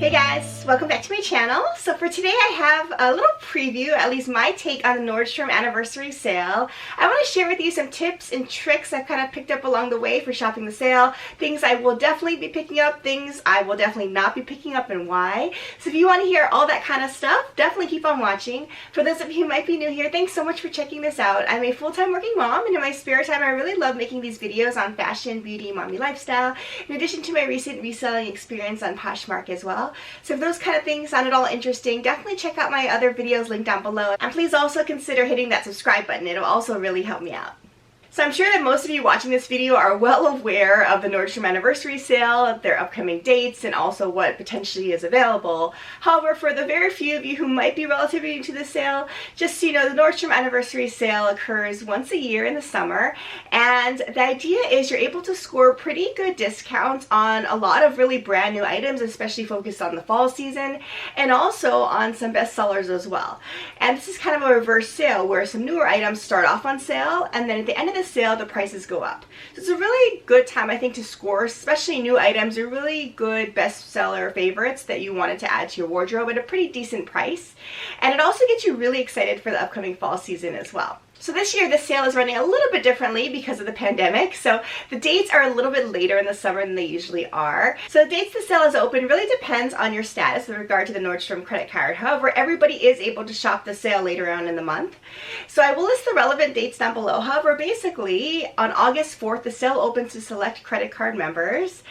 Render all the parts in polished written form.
Hey guys, welcome back to my channel. So for today I have a little preview, at least my take on the Nordstrom anniversary sale. I want to share with you some tips and tricks I've kind of picked up along the way for shopping the sale, things I will definitely be picking up, things I will definitely not be picking up, and why. So if you want to hear all that kind of stuff, definitely keep on watching. For those of you who might be new here, thanks so much for checking this out. I'm a full-time working mom, and in my spare time I really love making these videos on fashion, beauty, mommy lifestyle, in addition to my recent reselling experience on Poshmark as well. So if those kind of things sound at all interesting, definitely check out my other videos linked down below. And please also consider hitting that subscribe button. It'll also really help me out. So I'm sure that most of you watching this video are well aware of the Nordstrom anniversary sale, their upcoming dates, and also what potentially is available. However, for the very few of you who might be relatively new to the sale, just so you know, the Nordstrom anniversary sale occurs once a year in the summer, and the idea is you're able to score pretty good discounts on a lot of really brand new items, especially focused on the fall season, and also on some bestsellers as well. And this is kind of a reverse sale where some newer items start off on sale, and then at the end of the sale the prices go up. So it's a really good time, I think, to score, especially new items or really good bestseller favorites that you wanted to add to your wardrobe at a pretty decent price. And it also gets you really excited for the upcoming fall season as well. So this year the sale is running a little bit differently because of the pandemic, so the dates are a little bit later in the summer than they usually are. So the dates the sale is open really depends on your status with regard to the Nordstrom credit card. However, everybody is able to shop the sale later on in the month. So I will list the relevant dates down below. However, basically on August 4th the sale opens to select credit card members.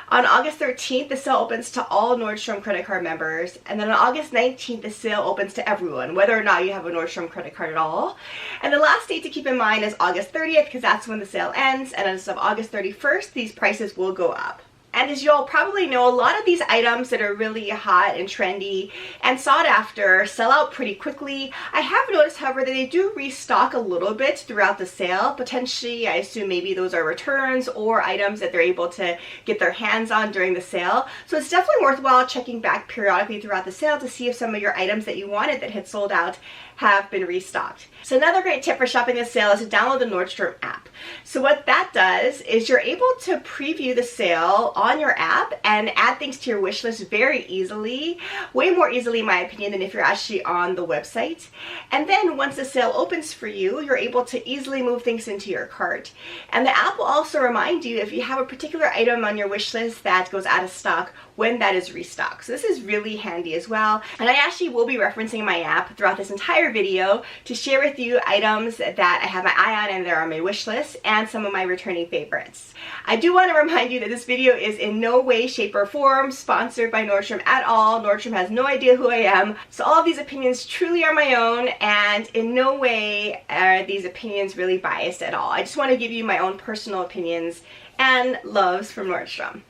On August 13th the sale opens to all Nordstrom credit card members, and then on August 19th the sale opens to everyone, whether or not you have a Nordstrom credit card at all. And the last date to keep in mind is August 30th because that's when the sale ends, and as of August 31st these prices will go up. And as you all probably know, a lot of these items that are really hot and trendy and sought after sell out pretty quickly. I have noticed, however, that they do restock a little bit throughout the sale. Potentially, I assume maybe those are returns or items that they're able to get their hands on during the sale. So it's definitely worthwhile checking back periodically throughout the sale to see if some of your items that you wanted that had sold out have been restocked. So another great tip for shopping this sale is to download the Nordstrom app. So what that does is you're able to preview the sale on your app and add things to your wish list very easily, way more easily in my opinion than if you're actually on the website. And then once the sale opens for you, you're able to easily move things into your cart. And the app will also remind you if you have a particular item on your wish list that goes out of stock when that is restocked. So this is really handy as well. And I actually will be referencing my app throughout this entire video to share with you items that I have my eye on and they're on my wish list and some of my returning favorites. I do want to remind you that this video is in no way, shape, or form sponsored by Nordstrom at all. Nordstrom has no idea who I am. So all of these opinions truly are my own, and in no way are these opinions really biased at all. I just want to give you my own personal opinions and loves from Nordstrom.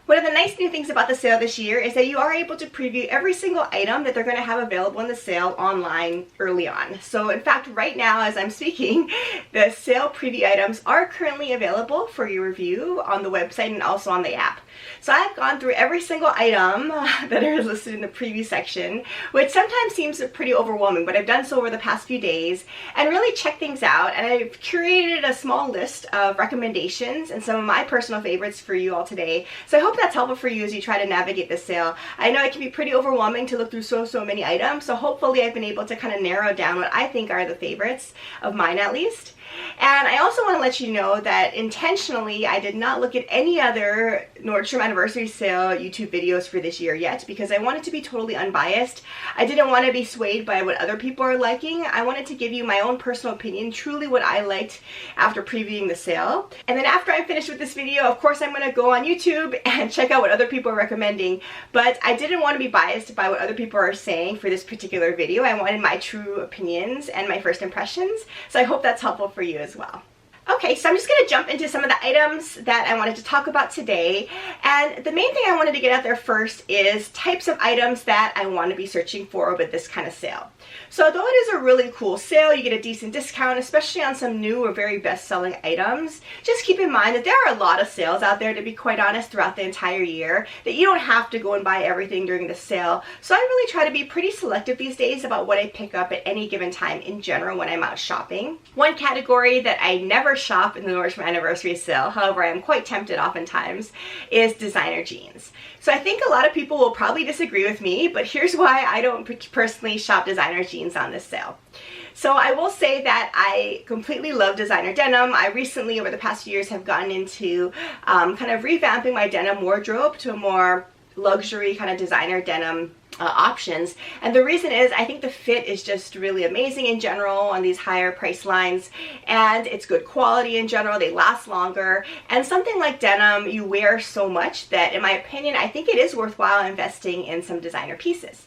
One of the nice new things about the sale this year is that you are able to preview every single item that they're going to have available in the sale online early on. So in fact, right now as I'm speaking, the sale preview items are currently available for your review on the website and also on the app. So I've gone through every single item that are listed in the preview section, which sometimes seems pretty overwhelming, but I've done so over the past few days and really checked things out, and I've curated a small list of recommendations and some of my personal favorites for you all today. So I hope that's helpful for you as you try to navigate this sale. I know it can be pretty overwhelming to look through so many items, so hopefully I've been able to kind of narrow down what I think are the favorites of mine at least. And I also want to let you know that intentionally I did not look at any other Nordstrom anniversary sale YouTube videos for this year yet because I wanted to be totally unbiased. I didn't want to be swayed by what other people are liking. I wanted to give you my own personal opinion, truly what I liked after previewing the sale. And then after I'm finished with this video, of course I'm going to go on YouTube and check out what other people are recommending, but I didn't want to be biased by what other people are saying for this particular video. I wanted my true opinions and my first impressions, so I hope that's helpful for you as well. Okay, so I'm just going to jump into some of the items that I wanted to talk about today. And the main thing I wanted to get out there first is types of items that I want to be searching for with this kind of sale. So although it is a really cool sale, you get a decent discount, especially on some new or very best-selling items. Just keep in mind that there are a lot of sales out there, to be quite honest, throughout the entire year, that you don't have to go and buy everything during the sale. So I really try to be pretty selective these days about what I pick up at any given time in general when I'm out shopping. One category that I never never shop in the Nordstrom anniversary sale, however I am quite tempted oftentimes, is designer jeans. So I think a lot of people will probably disagree with me, but here's why I don't personally shop designer jeans on this sale. So I will say that I completely love designer denim. I recently, over the past few years, have gotten into kind of revamping my denim wardrobe to a more luxury kind of designer denim options, and the reason is I think the fit is just really amazing in general on these higher price lines, and it's good quality in general. They last longer, and something like denim you wear so much that in my opinion I think it is worthwhile investing in some designer pieces.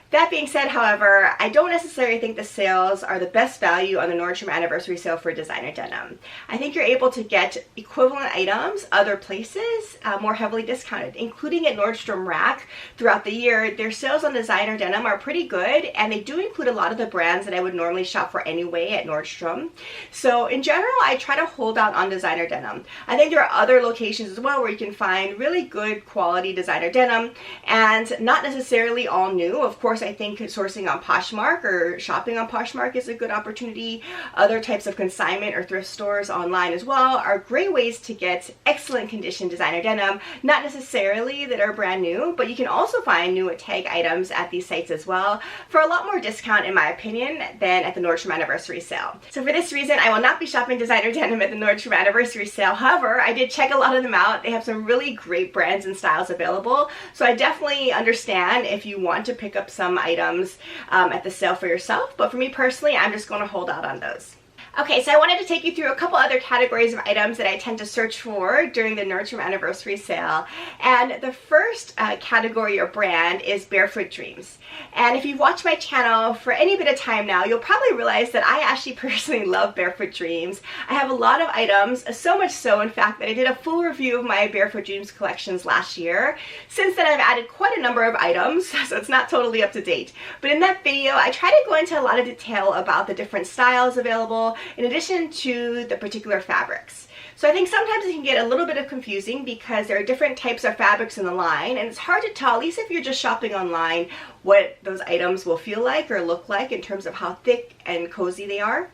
That being said, however, I don't necessarily think the sales are the best value on the Nordstrom anniversary sale for designer denim. I think you're able to get equivalent items other places more heavily discounted, including at Nordstrom Rack throughout the year. Their sales on designer denim are pretty good, and they do include a lot of the brands that I would normally shop for anyway at Nordstrom. So in general, I try to hold out on designer denim. I think there are other locations as well where you can find really good quality designer denim, and not necessarily all new. Of course, I think sourcing on Poshmark or shopping on Poshmark is a good opportunity. Other types of consignment or thrift stores online as well are great ways to get excellent condition designer denim, not necessarily that are brand new, but you can also find new tag items at these sites as well for a lot more discount, in my opinion, than at the Nordstrom anniversary sale. So for this reason, I will not be shopping designer denim at the Nordstrom anniversary sale. However, I did check a lot of them out. They have some really great brands and styles available, so I definitely understand if you want to pick up some items at the sale for yourself, but for me personally, I'm just going to hold out on those. Okay, so I wanted to take you through a couple other categories of items that I tend to search for during the Nordstrom anniversary sale. And the first category or brand is Barefoot Dreams. And if you've watched my channel for any bit of time now, you'll probably realize that I actually personally love Barefoot Dreams. I have a lot of items, so much so in fact that I did a full review of my Barefoot Dreams collections last year. Since then I've added quite a number of items, so it's not totally up to date. But in that video I try to go into a lot of detail about the different styles available, in addition to the particular fabrics. So I think sometimes it can get a little bit of confusing because there are different types of fabrics in the line, and it's hard to tell, at least if you're just shopping online, what those items will feel like or look like in terms of how thick and cozy they are.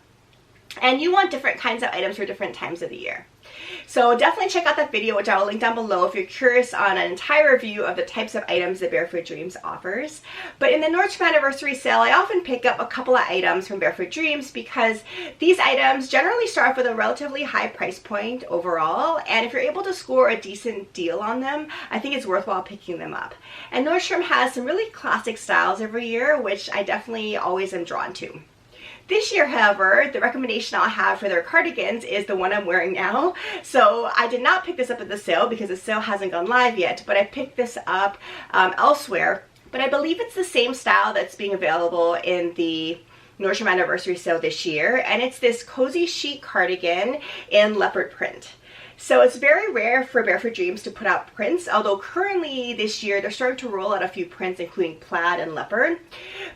And you want different kinds of items for different times of the year. So definitely check out that video, which I will link down below if you're curious on an entire review of the types of items that Barefoot Dreams offers. But in the Nordstrom anniversary sale, I often pick up a couple of items from Barefoot Dreams because these items generally start off with a relatively high price point overall, and if you're able to score a decent deal on them, I think it's worthwhile picking them up. And Nordstrom has some really classic styles every year, which I definitely always am drawn to. This year, however, the recommendation I'll have for their cardigans is the one I'm wearing now. So I did not pick this up at the sale because the sale hasn't gone live yet, but I picked this up elsewhere. But I believe it's the same style that's being available in the Nordstrom anniversary sale this year, and it's this cozy chic cardigan in leopard print. So it's very rare for Barefoot Dreams to put out prints, although currently this year they're starting to roll out a few prints including plaid and leopard.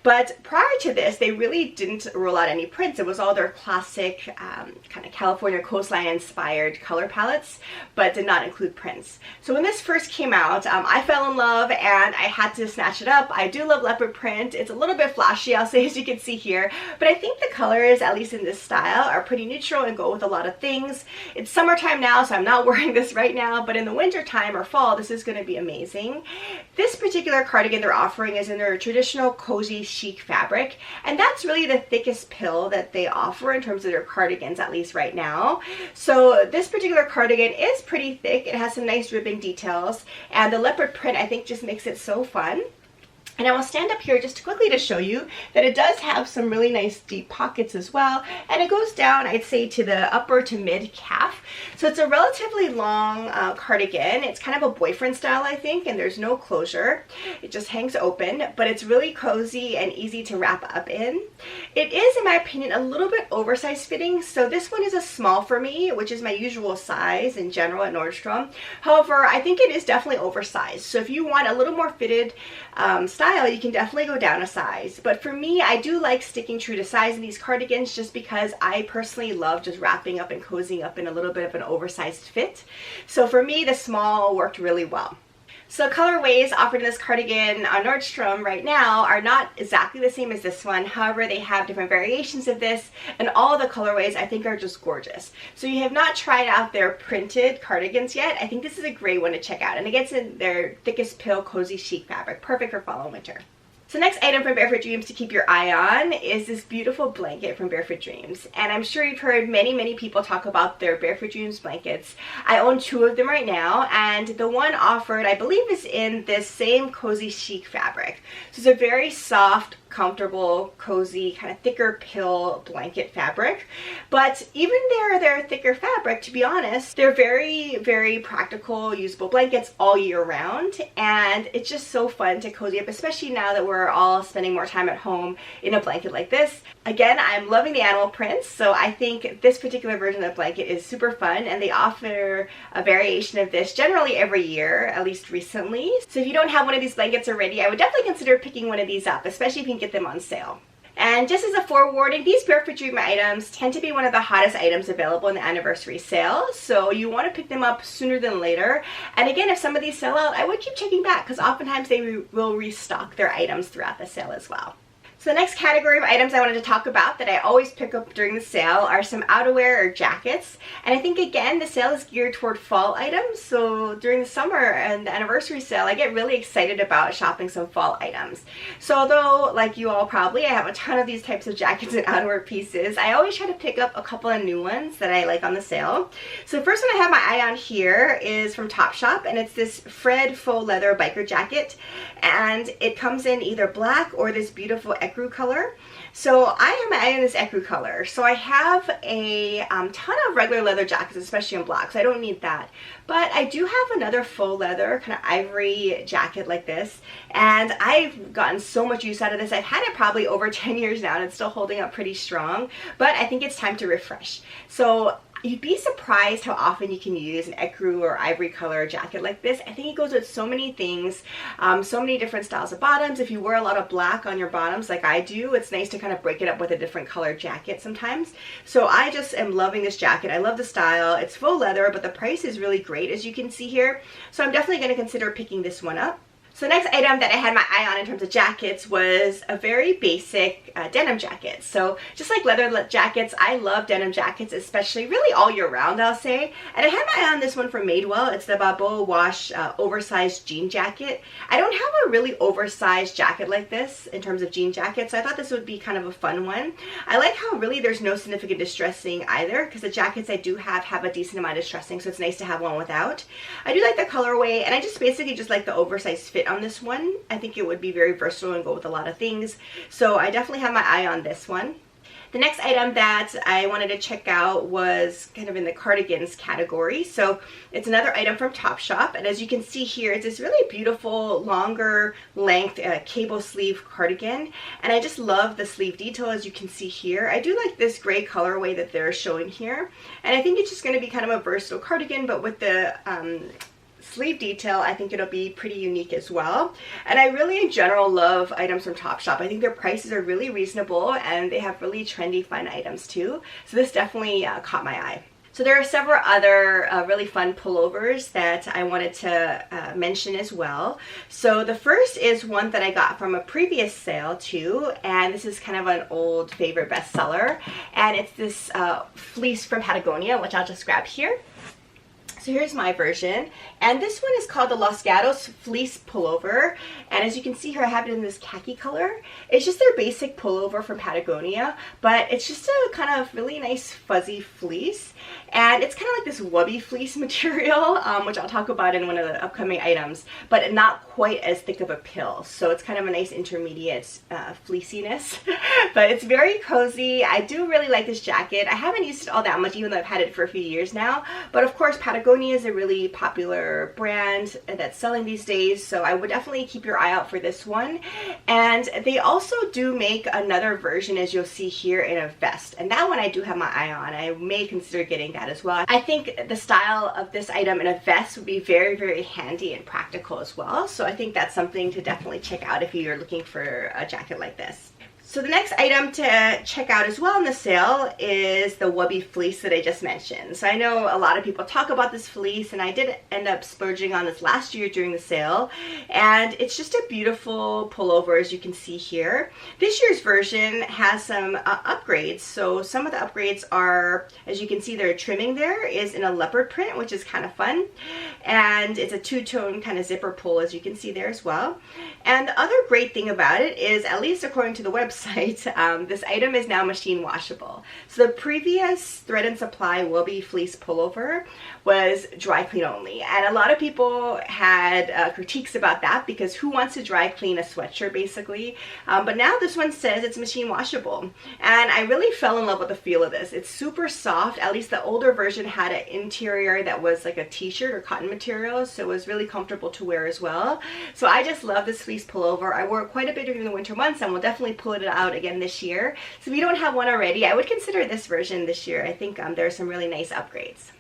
But prior to this, they really didn't roll out any prints. It was all their classic kind of California coastline inspired color palettes, but did not include prints. So when this first came out, I fell in love and I had to snatch it up. I do love leopard print. It's a little bit flashy, I'll say, as you can see here, but I think the colors, at least in this style, are pretty neutral and go with a lot of things. It's summertime now, so I'm not wearing this right now, but in the winter time or fall, this is going to be amazing. This particular cardigan they're offering is in their traditional cozy chic fabric, and that's really the thickest pill that they offer in terms of their cardigans, at least right now. So this particular cardigan is pretty thick. It has some nice ribbing details, and the leopard print I think just makes it so fun. And I will stand up here just quickly to show you that it does have some really nice deep pockets as well. And it goes down, I'd say, to the upper to mid calf. So it's a relatively long cardigan. It's kind of a boyfriend style, I think, and there's no closure. It just hangs open, but it's really cozy and easy to wrap up in. It is, in my opinion, a little bit oversized fitting. So this one is a small for me, which is my usual size in general at Nordstrom. However, I think it is definitely oversized. So if you want a little more fitted style, you can definitely go down a size. But for me, I do like sticking true to size in these cardigans just because I personally love just wrapping up and cozying up in a little bit of an oversized fit. So for me, the small worked really well. So colorways offered in this cardigan on Nordstrom right now are not exactly the same as this one. However, they have different variations of this, and all the colorways I think are just gorgeous. So you have not tried out their printed cardigans yet. I think this is a great one to check out. And it gets in their thickest pill cozy chic fabric, perfect for fall and winter. So next item from Barefoot Dreams to keep your eye on is this beautiful blanket from Barefoot Dreams. And I'm sure you've heard many people talk about their Barefoot Dreams blankets. I own 2 of them right now, and the one offered, I believe, is in this same cozy chic fabric. So it's a very soft, comfortable, cozy, kind of thicker pill blanket fabric. But even their thicker fabric, to be honest, they're very practical, usable blankets all year round. And it's just so fun to cozy up, especially now that we're all spending more time at home in a blanket like this. Again, I'm loving the animal prints, so I think this particular version of the blanket is super fun, and they offer a variation of this generally every year, at least recently. So if you don't have one of these blankets already, I would definitely consider picking one of these up, especially if you can get them on sale. And just as a forewarning, these Barefoot Dream items tend to be one of the hottest items available in the anniversary sale, so you want to pick them up sooner than later. And again, if some of these sell out, I would keep checking back, because oftentimes they will restock their items throughout the sale as well. So the next category of items I wanted to talk about that I always pick up during the sale are some outerwear or jackets. And I think, again, the sale is geared toward fall items. So during the summer and the anniversary sale, I get really excited about shopping some fall items. So although, like you all probably, I have a ton of these types of jackets and outerwear pieces, I always try to pick up a couple of new ones that I like on the sale. So the first one I have my eye on here is from Topshop, and it's this Fred faux leather biker jacket. And it comes in either black or this beautiful ecru color. So I have my eye on this ecru color. So I have a ton of regular leather jackets, especially in black, so I don't need that. But I do have another faux leather kind of ivory jacket like this, and I've gotten so much use out of this. I've had it probably over 10 years now, and it's still holding up pretty strong, but I think it's time to refresh. So you'd be surprised how often you can use an ecru or ivory color jacket like this. I think it goes with so many things, so many different styles of bottoms. If you wear a lot of black on your bottoms like I do, it's nice to kind of break it up with a different color jacket sometimes. So I just am loving this jacket. I love the style. It's faux leather, but the price is really great, as you can see here. So I'm definitely going to consider picking this one up. So the next item that I had my eye on in terms of jackets was a very basic denim jacket. So just like leather jackets, I love denim jackets, especially really all year round, I'll say. And I had my eye on this one from Madewell. It's the Balboa Wash oversized jean jacket. I don't have a really oversized jacket like this in terms of jean jacket, so I thought this would be kind of a fun one. I like how really there's no significant distressing either, because the jackets I do have a decent amount of distressing, so it's nice to have one without. I do like the colorway, and I just basically just like the oversized fit on this one. I think it would be very versatile and go with a lot of things. So I definitely have my eye on this one. The next item that I wanted to check out was kind of in the cardigans category. So it's another item from Topshop, and as you can see here, it's this really beautiful longer length cable sleeve cardigan, and I just love the sleeve detail, as you can see here. I do like this gray colorway that they're showing here, and I think it's just going to be kind of a versatile cardigan, but with the sleeve detail, I think it'll be pretty unique as well. And I really in general love items from Topshop. I think their prices are really reasonable, and they have really trendy fun items too. So this definitely caught my eye. So there are several other really fun pullovers that I wanted to mention as well. So the first is one that I got from a previous sale too, and this is kind of an old favorite bestseller, and it's this fleece from Patagonia, which I'll just grab here. So here's my version, and this one is called the Los Gatos Fleece Pullover, and as you can see here, I have it in this khaki color. It's just their basic pullover from Patagonia, but it's just a kind of really nice fuzzy fleece, and it's kind of like this wubby fleece material, which I'll talk about in one of the upcoming items, but not quite as thick of a pill, so it's kind of a nice intermediate fleeciness, but it's very cozy. I do really like this jacket. I haven't used it all that much, even though I've had it for a few years now, but of course Patagonia is a really popular brand that's selling these days, so I would definitely keep your eye out for this one. And they also do make another version, as you'll see here, in a vest, and that one I do have my eye on. I may consider getting that as well. I think the style of this item in a vest would be very handy and practical as well, so I think that's something to definitely check out if you're looking for a jacket like this. So the next item to check out as well in the sale is the Wubby fleece that I just mentioned. So I know a lot of people talk about this fleece, and I did end up splurging on this last year during the sale. And it's just a beautiful pullover, as you can see here. This year's version has some upgrades. So some of the upgrades are, as you can see, their trimming there is in a leopard print, which is kind of fun. And it's a two-tone kind of zipper pull, as you can see there as well. And the other great thing about it is, at least according to the website, this item is now machine washable. So the previous Thread and Supply Wubby fleece pullover was dry clean only, and a lot of people had critiques about that because who wants to dry clean a sweatshirt basically, but now this one says it's machine washable, and I really fell in love with the feel of this. It's super soft. At least the older version had an interior that was like a t-shirt or cotton material, so it was really comfortable to wear as well. So I just love this fleece pullover. I wore it quite a bit during the winter months, and we'll definitely pull it out again this year. So if you don't have one already, I would consider this version this year. I think there are some really nice upgrades.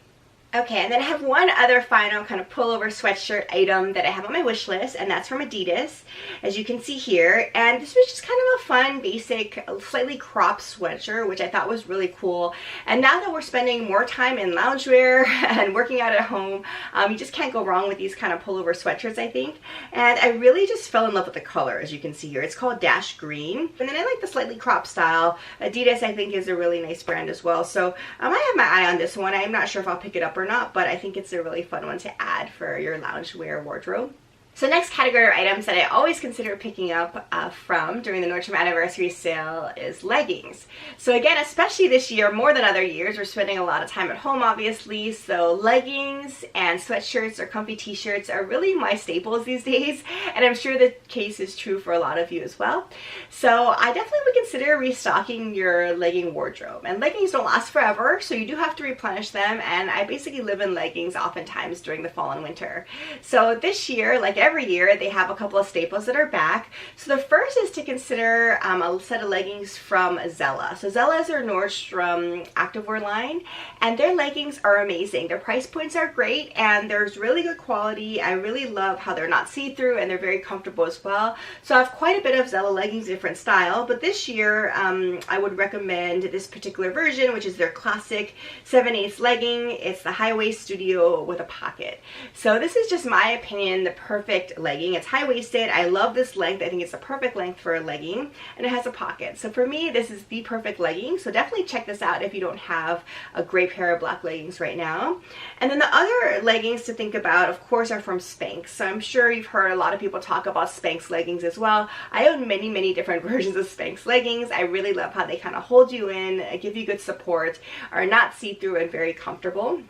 Okay, and then I have one other final kind of pullover sweatshirt item that I have on my wish list, and that's from Adidas, as you can see here. And this was just kind of a fun, basic, slightly cropped sweatshirt, which I thought was really cool. And now that we're spending more time in loungewear and working out at home, you just can't go wrong with these kind of pullover sweatshirts, I think. And I really just fell in love with the color, as you can see here. It's called Dash Green. And then I like the slightly cropped style. Adidas, I think, is a really nice brand as well. So I have my eye on this one. I'm not sure if I'll pick it up or not, but I think it's a really fun one to add for your loungewear wardrobe. So next category of items that I always consider picking up from during the Nordstrom anniversary sale is leggings. So again, especially this year, more than other years, we're spending a lot of time at home, obviously. So leggings and sweatshirts or comfy t-shirts are really my staples these days. And I'm sure the case is true for a lot of you as well. So I definitely would consider restocking your legging wardrobe. And leggings don't last forever, so you do have to replenish them. And I basically live in leggings oftentimes during the fall and winter. So this year, like every year, they have a couple of staples that are back. So the first is to consider a set of leggings from Zella. So Zella is their Nordstrom activewear line, and their leggings are amazing. Their price points are great, and there's really good quality. I really love how they're not see-through, and they're very comfortable as well. So I have quite a bit of Zella leggings, different style, but this year I would recommend this particular version, which is their classic 7/8 legging. It's the high waist studio with a pocket. So this is just my opinion, the perfect legging. It's high-waisted. I love this length. I think it's the perfect length for a legging, and it has a pocket. So for me, this is the perfect legging. So definitely check this out if you don't have a great pair of black leggings right now. And then the other leggings to think about, of course, are from Spanx. So I'm sure you've heard a lot of people talk about Spanx leggings as well. I own many, many different versions of Spanx leggings. I really love how they kind of hold you in, give you good support, are not see-through and very comfortable.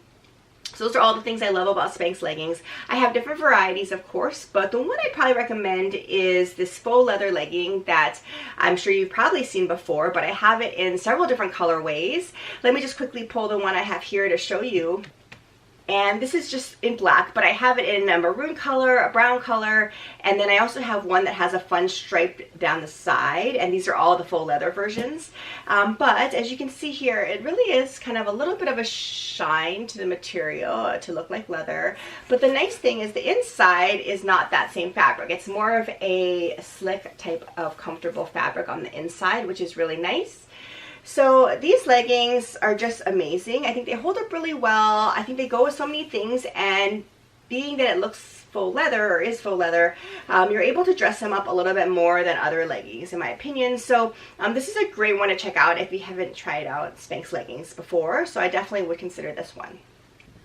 So those are all the things I love about Spanx leggings. I have different varieties, of course, but the one I probably recommend is this faux leather legging that I'm sure you've probably seen before, but I have it in several different colorways. Let me just quickly pull the one I have here to show you. And this is just in black, but I have it in a maroon color, a brown color, and then I also have one that has a fun stripe down the side, and these are all the faux leather versions. But as you can see here, it really is kind of a little bit of a shine to the material to look like leather. But the nice thing is the inside is not that same fabric. It's more of a slick type of comfortable fabric on the inside, which is really nice. So these leggings are just amazing. I think they hold up really well. I think they go with so many things, and being that it looks faux leather or is faux leather, you're able to dress them up a little bit more than other leggings, in my opinion. So this is a great one to check out if you haven't tried out Spanx leggings before. So I definitely would consider this one.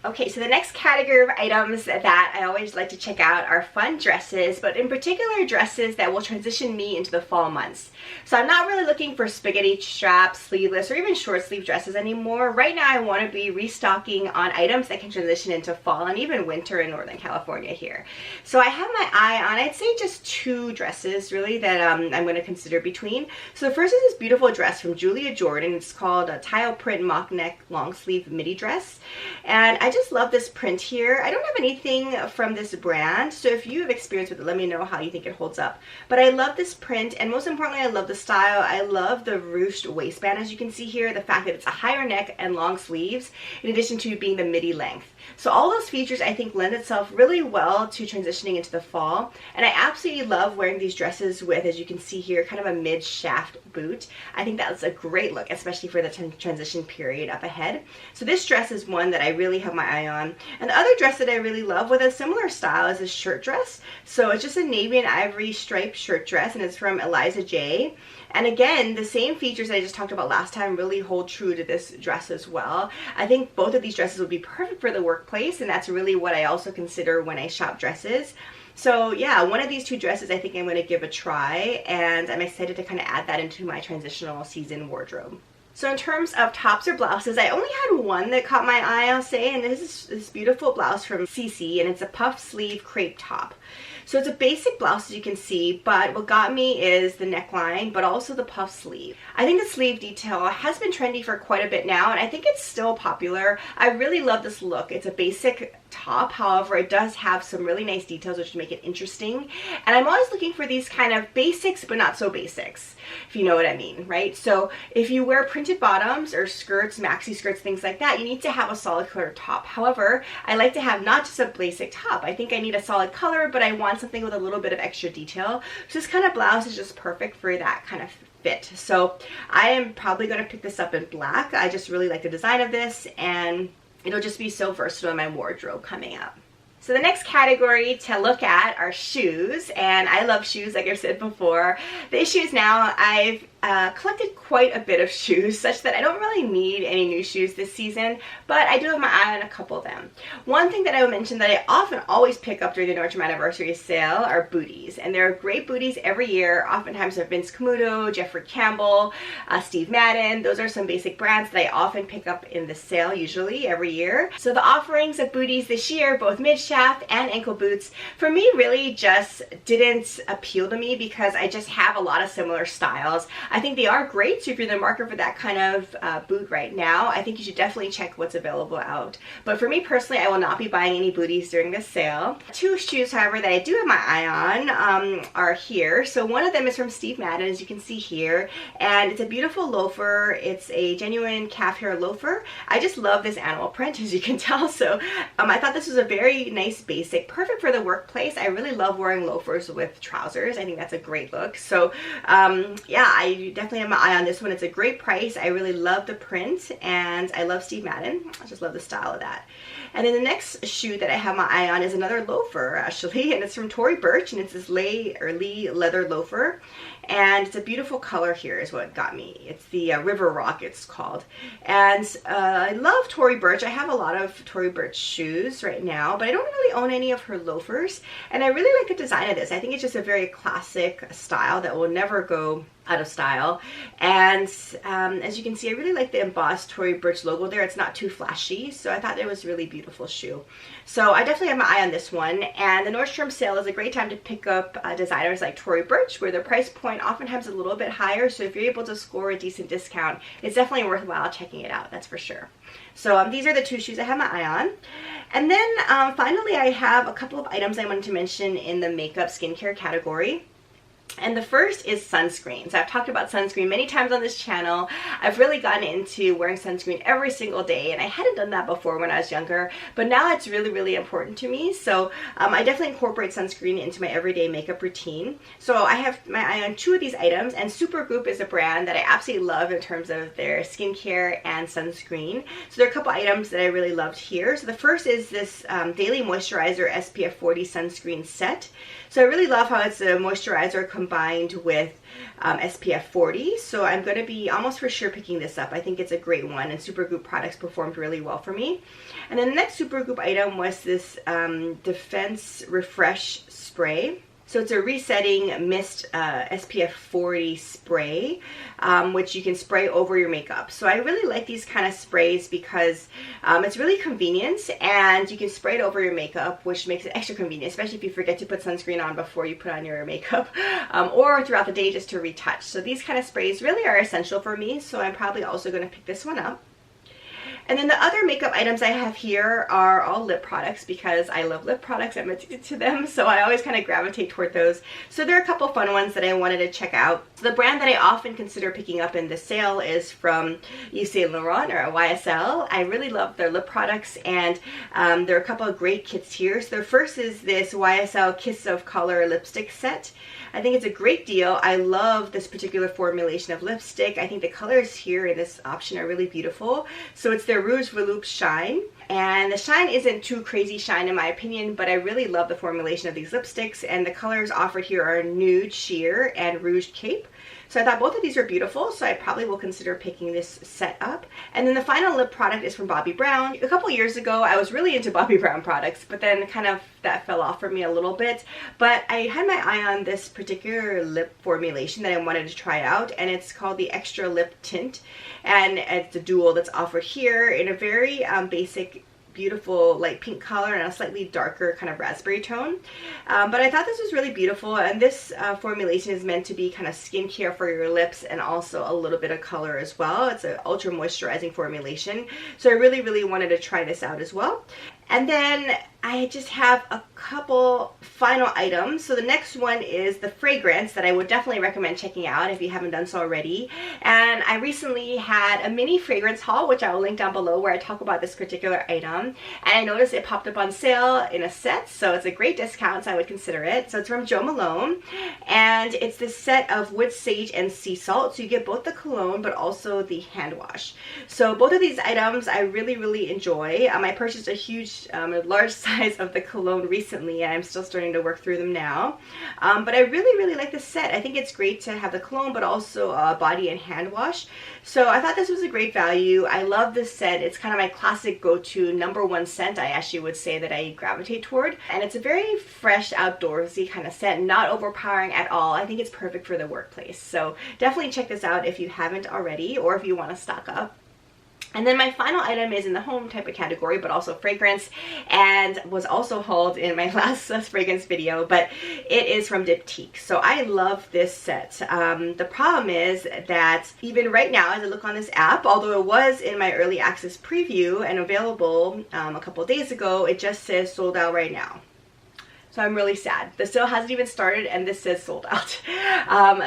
Okay, so the next category of items that I always like to check out are fun dresses, but in particular dresses that will transition me into the fall months. So I'm not really looking for spaghetti strap, sleeveless, or even short sleeve dresses anymore. Right now I want to be restocking on items that can transition into fall and even winter in Northern California here. So I have my eye on, I'd say, just two dresses really that I'm going to consider between. So the first is this beautiful dress from Julia Jordan. It's called a tile print mock neck long sleeve midi dress, and I just love this print here. I don't have anything from this brand, so if you have experience with it, let me know how you think it holds up. But I love this print, and most importantly, I love the style. I love the ruched waistband, as you can see here, the fact that it's a higher neck and long sleeves, in addition to being the midi length. So all those features I think lend itself really well to transitioning into the fall, and I absolutely love wearing these dresses with, as you can see here, kind of a mid-shaft boot. I think that's a great look, especially for the transition period up ahead. So this dress is one that I really have my eye on. And the other dress that I really love with a similar style is a shirt dress. So it's just a navy and ivory striped shirt dress, and it's from Eliza J. And again, the same features I just talked about last time really hold true to this dress as well. I think both of these dresses would be perfect for the workplace, and that's really what I also consider when I shop dresses. So yeah, one of these two dresses I think I'm going to give a try, and I'm excited to kind of add that into my transitional season wardrobe. So in terms of tops or blouses, I only had one that caught my eye, I'll say, and this is this beautiful blouse from CC, and it's a puff sleeve crepe top. So it's a basic blouse, as you can see, but what got me is the neckline, but also the puff sleeve. I think the sleeve detail has been trendy for quite a bit now, and I think it's still popular. I really love this look. It's a basic top, however, it does have some really nice details which make it interesting. And I'm always looking for these kind of basics, but not so basics, if you know what I mean, right? So if you wear printed bottoms or skirts, maxi skirts, things like that, you need to have a solid color top. However, I like to have not just a basic top. I think I need a solid color, but I want something with a little bit of extra detail. So this kind of blouse is just perfect for that kind of fit. So I am probably going to pick this up in black. I just really like the design of this, and it'll just be so versatile in my wardrobe coming up. So the next category to look at are shoes, and I love shoes, like I've said before. The issue is now I've collected quite a bit of shoes, such that I don't really need any new shoes this season, but I do have my eye on a couple of them. One thing that I will mention that I often always pick up during the Nordstrom anniversary sale are Booties, and there are great Booties every year. Oftentimes they're Vince Camuto, Jeffrey Campbell, Steve Madden. Those are some basic brands that I often pick up in the sale, usually every year. So the offerings of Booties this year, both mid-shaft and ankle boots, for me really just didn't appeal to me because I just have a lot of similar styles. I think they are great, so if you're in the market for that kind of boot right now, I think you should definitely check what's available out. But for me personally, I will not be buying any Booties during this sale. Two shoes, however, that I do have my eye on are here. So one of them is from Steve Madden, as you can see here, and it's a beautiful loafer. It's a genuine calf hair loafer. I just love this animal print, as you can tell, so I thought this was a very nice basic, perfect for the workplace. I really love wearing loafers with trousers. I think that's a great look. So yeah, I definitely have my eye on this one. It's a great price. I really love the print, and I love Steve Madden. I just love the style of that. And then the next shoe that I have my eye on is another loafer, actually, and it's from Tory Burch, and it's this Lee leather loafer, and it's a beautiful color here is what got me. It's the River Rock, it's called. And I love Tory Burch. I have a lot of Tory Burch shoes right now, but I don't really own any of her loafers, and I really like the design of this. I think it's just a very classic style that will never go out of style. And as you can see, I really like the embossed Tory Burch logo there. It's not too flashy, so I thought it was a really beautiful shoe. So I definitely have my eye on this one, and the Nordstrom sale is a great time to pick up designers like Tory Burch, where their price point oftentimes is a little bit higher, so if you're able to score a decent discount, it's definitely worthwhile checking it out, that's for sure. So these are the two shoes I have my eye on. And then finally, I have a couple of items I wanted to mention in the makeup skincare category. And the first is sunscreens. I've talked about sunscreen many times on this channel. I've really gotten into wearing sunscreen every single day, and I hadn't done that before when I was younger, but now it's really, really important to me. So I definitely incorporate sunscreen into my everyday makeup routine. So I have my eye on two of these items, and Supergoop is a brand that I absolutely love in terms of their skincare and sunscreen. So there are a couple items that I really loved here. So the first is this Daily Moisturizer SPF 40 sunscreen set. So I really love how it's a moisturizer combined with SPF 40, so I'm going to be almost for sure picking this up. I think it's a great one, and Supergoop products performed really well for me. And then the next Supergoop item was this Defense Refresh Spray. So it's a resetting mist SPF 40 spray, which you can spray over your makeup. So I really like these kind of sprays because it's really convenient, and you can spray it over your makeup, which makes it extra convenient, especially if you forget to put sunscreen on before you put on your makeup, or throughout the day just to retouch. So these kind of sprays really are essential for me, so I'm probably also going to pick this one up. And then the other makeup items I have here are all lip products because I love lip products. I'm addicted to them, so I always kind of gravitate toward those. So there are a couple fun ones that I wanted to check out. So the brand that I often consider picking up in this sale is from Yves Saint Laurent, or YSL. I really love their lip products, and there are a couple of great kits here. So the first is this YSL Kiss of Color lipstick set. I think it's a great deal. I love this particular formulation of lipstick. I think the colors here in this option are really beautiful. So it's their Rouge Volupte Shine. And the shine isn't too crazy shine in my opinion, but I really love the formulation of these lipsticks. And the colors offered here are Nude Sheer and Rouge Cape. So I thought both of these are beautiful, so I probably will consider picking this set up. And then the final lip product is from Bobbi Brown. A couple years ago, I was really into Bobbi Brown products, but then kind of that fell off for me a little bit. But I had my eye on this particular lip formulation that I wanted to try out, and it's called the Extra Lip Tint. And it's a dual that's offered here in a very basic, beautiful light pink color and a slightly darker kind of raspberry tone. But I thought this was really beautiful, and this formulation is meant to be kind of skincare for your lips and also a little bit of color as well. It's an ultra moisturizing formulation, so I really wanted to try this out as well. And then I just have a couple final items. So the next one is the fragrance that I would definitely recommend checking out if you haven't done so already. And I recently had a mini fragrance haul, which I will link down below, where I talk about this particular item. And I noticed it popped up on sale in a set, so it's a great discount, so I would consider it. So it's from Jo Malone, and it's this set of wood sage and sea salt. So you get both the cologne but also the hand wash. So both of these items I really enjoy. I purchased a large size of the cologne recently, and I'm still starting to work through them now. But I really like this set. I think it's great to have the cologne but also a body and hand wash. So I thought this was a great value. I love this set. It's kind of my classic go-to #1 scent, I actually would say, that I gravitate toward. And it's a very fresh, outdoorsy kind of scent, not overpowering at all. I think it's perfect for the workplace. So definitely check this out if you haven't already, or if you want to stock up. And then my final item is in the home type of category, but also fragrance, and was also hauled in my last fragrance video, but it is from Diptyque. So I love this set. The problem is that even right now, as I look on this app, although it was in my early access preview and available a couple days ago, it just says sold out right now. So I'm really sad. The sale hasn't even started and this says sold out.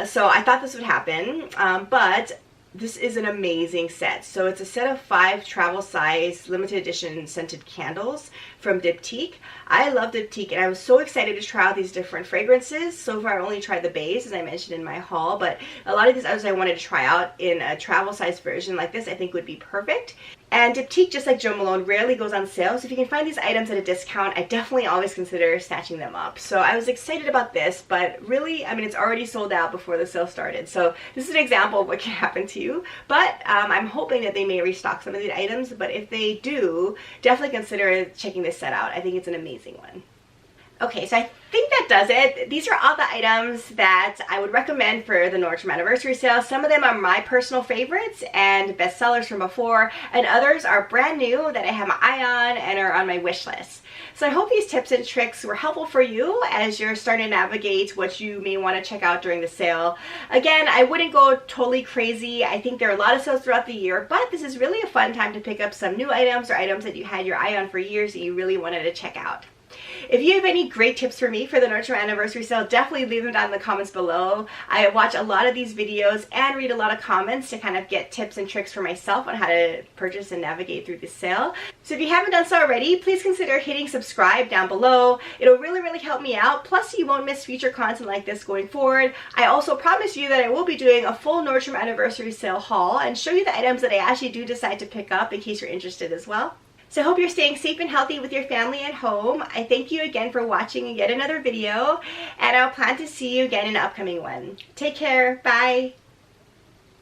So I thought this would happen, but this is an amazing set. So it's a set of 5 travel size limited edition scented candles from Diptyque. I love Diptyque, and I was so excited to try out these different fragrances. So far I only tried the base, as I mentioned in my haul, but a lot of these others I wanted to try out in a travel size version like this I think would be perfect. And Diptyque, just like Jo Malone, rarely goes on sale, so if you can find these items at a discount, I definitely always consider snatching them up. So I was excited about this, but really, I mean, it's already sold out before the sale started. So this is an example of what can happen to you. But I'm hoping that they may restock some of these items, but if they do, definitely consider checking this set out. I think it's an amazing one. Okay, so I think that does it. These are all the items that I would recommend for the Nordstrom anniversary sale. Some of them are my personal favorites and bestsellers from before, and others are brand new that I have my eye on and are on my wish list. So I hope these tips and tricks were helpful for you as you're starting to navigate what you may want to check out during the sale. Again, I wouldn't go totally crazy. I think there are a lot of sales throughout the year, but this is really a fun time to pick up some new items or items that you had your eye on for years that you really wanted to check out. If you have any great tips for me for the Nordstrom anniversary sale, definitely leave them down in the comments below. I watch a lot of these videos and read a lot of comments to kind of get tips and tricks for myself on how to purchase and navigate through this sale. So if you haven't done so already, please consider hitting subscribe down below. It'll really help me out. Plus, you won't miss future content like this going forward. I also promise you that I will be doing a full Nordstrom anniversary sale haul and show you the items that I actually do decide to pick up in case you're interested as well. So I hope you're staying safe and healthy with your family at home. I thank you again for watching yet another video, and I'll plan to see you again in an upcoming one. Take care. Bye.